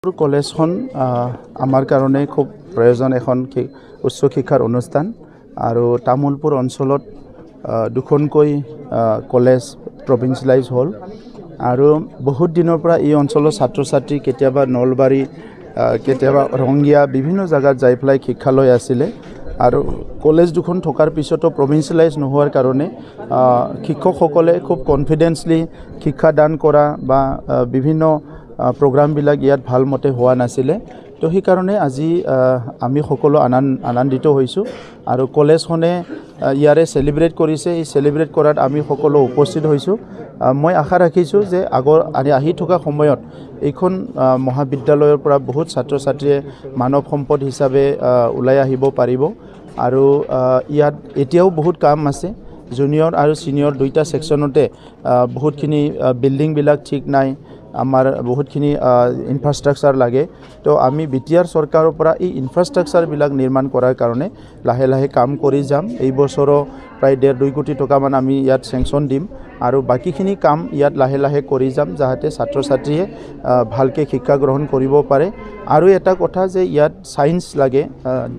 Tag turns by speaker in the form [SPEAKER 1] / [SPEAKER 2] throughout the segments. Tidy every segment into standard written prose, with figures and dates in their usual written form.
[SPEAKER 1] কলেজখন আমাৰ কাৰণে খুব প্ৰয়োজন এখন উচ্চ শিক্ষাৰ অনুষ্ঠান আৰু তামুলপুৰ অঞ্চলত দুখনকৈ কলেজ প্ৰভিন্সিয়েলাইজ হ'ল আৰু বহুত দিনৰ পৰা এই অঞ্চলৰ ছাত্ৰ ছাত্ৰী কেতিয়াবা নলবাৰী কেতিয়াবা ৰংগিয়া বিভিন্ন জায়গাত যাই পেলাই শিক্ষা লৈ আছিলে আৰু কলেজ দুখন থকাৰ পিছতো প্ৰভিন্সিয়েলাইজ নোহোৱাৰ কাৰণে শিক্ষকসকলে খুব কনফিডেন্সলি শিক্ষা দান কৰা বা বিভিন্ন প্ৰগ্ৰামবিলাক ইয়াত ভাল মতে হোৱা নাছিলে তো সেইকাৰণে আজি আমি সকলো আনন্দিত হৈছোঁ আৰু কলেজখনে ইয়াৰে সেলিব্ৰেট কৰিছে এই সেলিব্ৰেট কৰাত আমি সকলো উপস্থিত হৈছোঁ মই আশা ৰাখিছোঁ যে আহি থকা সময়ত এইখন মহাবিদ্যালয়ৰ পৰা বহুত ছাত্ৰ ছাত্ৰীয়ে মানৱ সম্পদ হিচাপে ওলাই আহিব পাৰিব আৰু ইয়াত এতিয়াও বহুত কাম আছে জুনিয়ৰ আৰু সিনিয়ৰ দুইটা সেকশনতে বহুতখিনি বিল্ডিংবিলাক ঠিক নাই আমাৰ বহুতখিনি ইনফ্ৰাষ্ট্ৰাকচাৰ লাগে তো আমি বিটিআৰ চৰকাৰৰ পৰা এই ইনফ্ৰাষ্ট্ৰাকচাৰবিলাক নিৰ্মাণ কৰাৰ কাৰণে লাহে লাহে কাম কৰি যাম এই বছৰো প্ৰায় 1.5-2 কোটি টকামান আমি ইয়াত চেংচন দিম আৰু বাকিখিনি কাম ইয়াত লাহে লাহে কৰি যাম যাতে ছাত্ৰ ছাত্ৰীয়ে ভালকৈ শিক্ষা গ্ৰহণ কৰিব পাৰে আৰু এটা কথা যে ইয়াত সায়েন্স লাগে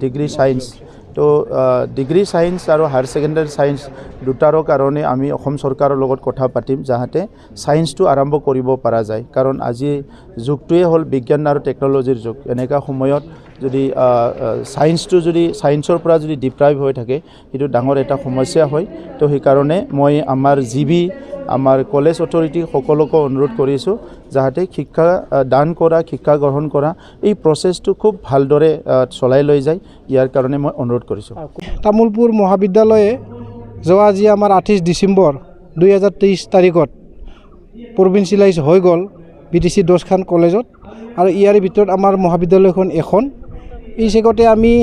[SPEAKER 1] ডিগ্ৰী সায়েন্স তো ডিগ্ৰী সায়েন্স আৰু হায়াৰ সেকেন্ডাৰী সায়েন্স দুটাৰৰ কাৰণে আমি অসম চৰকাৰৰ লগত কথা পাতিম যাতে সায়েন্সটো আৰম্ভ কৰিব পৰা যায় কাৰণ আজি যুগটোৱে হ'ল বিজ্ঞান আৰু টেকনলজিৰ যুগ এনেকা সময়ত যদি সায়েন্সটো যদি সায়েন্সৰ পৰা যদি ডিপ্ৰাইভ হৈ থাকে সেইটো ডাঙৰ এটা সমস্যা হয় তো সেইকাৰণে মই আমাৰ জিবি আমাৰ কলেজ অথৰিটি সকলোকে অনুৰোধ কৰিছোঁ যাতে শিক্ষা দান কৰা শিক্ষা গ্ৰহণ কৰা এই প্ৰচেছটো খুব ভালদৰে চলাই লৈ যায় ইয়াৰ কাৰণে মই অনুৰোধ কৰিছোঁ
[SPEAKER 2] তামুলপুৰ মহাবিদ্যালয়ে যোৱা আজি আমাৰ 28 ডিচেম্বৰ 2023 তাৰিখত প্ৰভিন্সিয়েলাইজ হৈ গ'ল বিটিচি 10খন কলেজত আৰু ইয়াৰ ভিতৰত আমাৰ মহাবিদ্যালয়খন এখন এই চেগতে আমি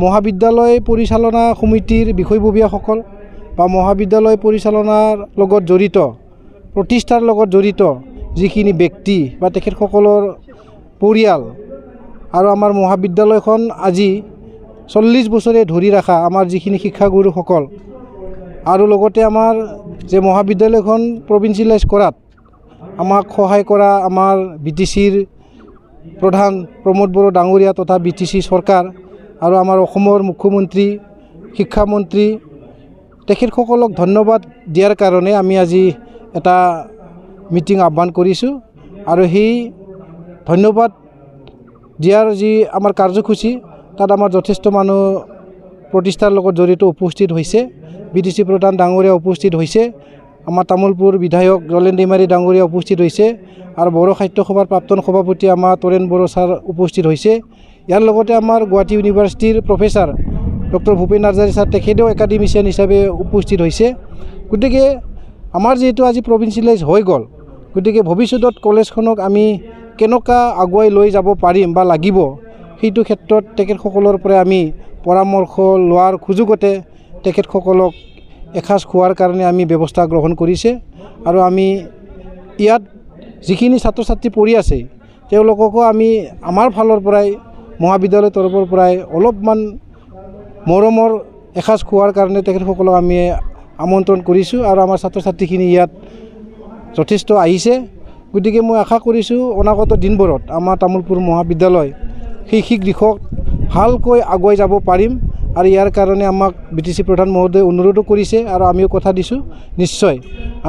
[SPEAKER 2] মহাবিদ্যালয় পৰিচালনা সমিতিৰ বিষয়ববীয়াসকল বা মহাবিদ্যালয় পৰিচালনাৰ লগত জড়িত প্ৰতিষ্ঠাৰ লগত জড়িত যিখিনি ব্যক্তি বা তেখেতসকলৰ পৰিয়াল আৰু আমাৰ মহাবিদ্যালয়খন আজি 40 বছৰে ধৰি ৰাখা আমাৰ যিখিনি শিক্ষাগুৰুসকল আৰু লগতে আমাৰ যে মহাবিদ্যালয়খন প্ৰভিন্সিয়েলাইজ কৰাত আমাক সহায় কৰা আমাৰ বিটিচিৰ প্ৰধান প্ৰমোদ বড়ো ডাঙৰীয়া তথা বিটিচি চৰকাৰ আৰু আমাৰ অসমৰ মুখ্যমন্ত্ৰী শিক্ষামন্ত্ৰী তেখেতসকলক ধন্যবাদ দিয়াৰ কাৰণে আমি আজি এটা মিটিং আহ্বান কৰিছোঁ আৰু সেই ধন্যবাদ দিয়াৰ যি আমাৰ কাৰ্যসূচী তাত আমাৰ যথেষ্ট মানুহ প্ৰতিষ্ঠাৰ লগত জড়িত উপস্থিত হৈছে বিটিচি প্ৰধান ডাঙৰীয়া উপস্থিত হৈছে আমাৰ তামুলপুৰ বিধায়ক ৰলেন दैमाৰী ডাঙৰীয়া উপস্থিত হৈছে আৰু বড়ো সাহিত্য সভাৰ প্ৰাক্তন সভাপতি আমাৰ তৰেণ বড়ো ছাৰ উপস্থিত হৈছে ইয়াৰ লগতে আমাৰ গুৱাহাটী ইউনিভাৰ্চিটিৰ professor doctor Bhupen Hazarika sir তেখেতেও একাডেমিচিয়ান হিচাপে উপস্থিত হৈছে গতিকে আমাৰ যিহেতু আজি প্ৰভিন্সিয়েলাইজ হৈ গ'ল গতিকে ভৱিষ্যতত কলেজখনক আমি কেনেকুৱা আগুৱাই লৈ যাব পাৰিম বা লাগিব সেইটো ক্ষেত্ৰত তেখেতসকলৰ পৰা আমি পৰামৰ্শ লোৱাৰ সুযোগতে তেখেতসকলক এসাঁজ খোৱাৰ কাৰণে আমি ব্যৱস্থা গ্ৰহণ কৰিছে আৰু আমি ইয়াত যিখিনি ছাত্ৰ ছাত্ৰী পঢ়ি আছে তেওঁলোককো আমি আমাৰ ফালৰ পৰাই মহাবিদ্যালয়ৰ তৰফৰ পৰাই অলপমান মৰমৰ এসাঁজ খোৱাৰ কাৰণে তেখেতসকলক আমি আমন্ত্ৰণ কৰিছোঁ আৰু আমাৰ ছাত্ৰ ছাত্ৰীখিনি ইয়াত যথেষ্ট আহিছে গতিকে মই আশা কৰিছোঁ অনাগত দিনবোৰত আমাৰ তামুলপুৰ মহাবিদ্যালয় শৈক্ষিক দিশত ভালকৈ আগুৱাই যাব পাৰিম আৰু ইয়াৰ কাৰণে আমাক বিটিচি প্ৰধান মহোদয়ে অনুৰোধো কৰিছে আৰু আমিও কথা দিছোঁ নিশ্চয়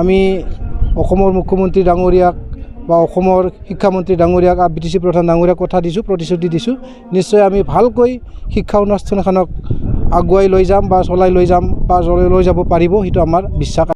[SPEAKER 2] আমি অসমৰ মুখ্যমন্ত্ৰী ডাঙৰীয়াক বা অসমৰ শিক্ষামন্ত্ৰী ডাঙৰীয়াক বিটিচি প্ৰধান ডাঙৰীয়াক কথা দিছোঁ প্ৰতিশ্ৰুতি দিছোঁ নিশ্চয় আমি ভালকৈ শিক্ষা অনুষ্ঠানখনক আগুৱাই লৈ যাম বা চলাই লৈ যাম বা লৈ যাব পাৰিব সেইটো আমাৰ বিশ্বাস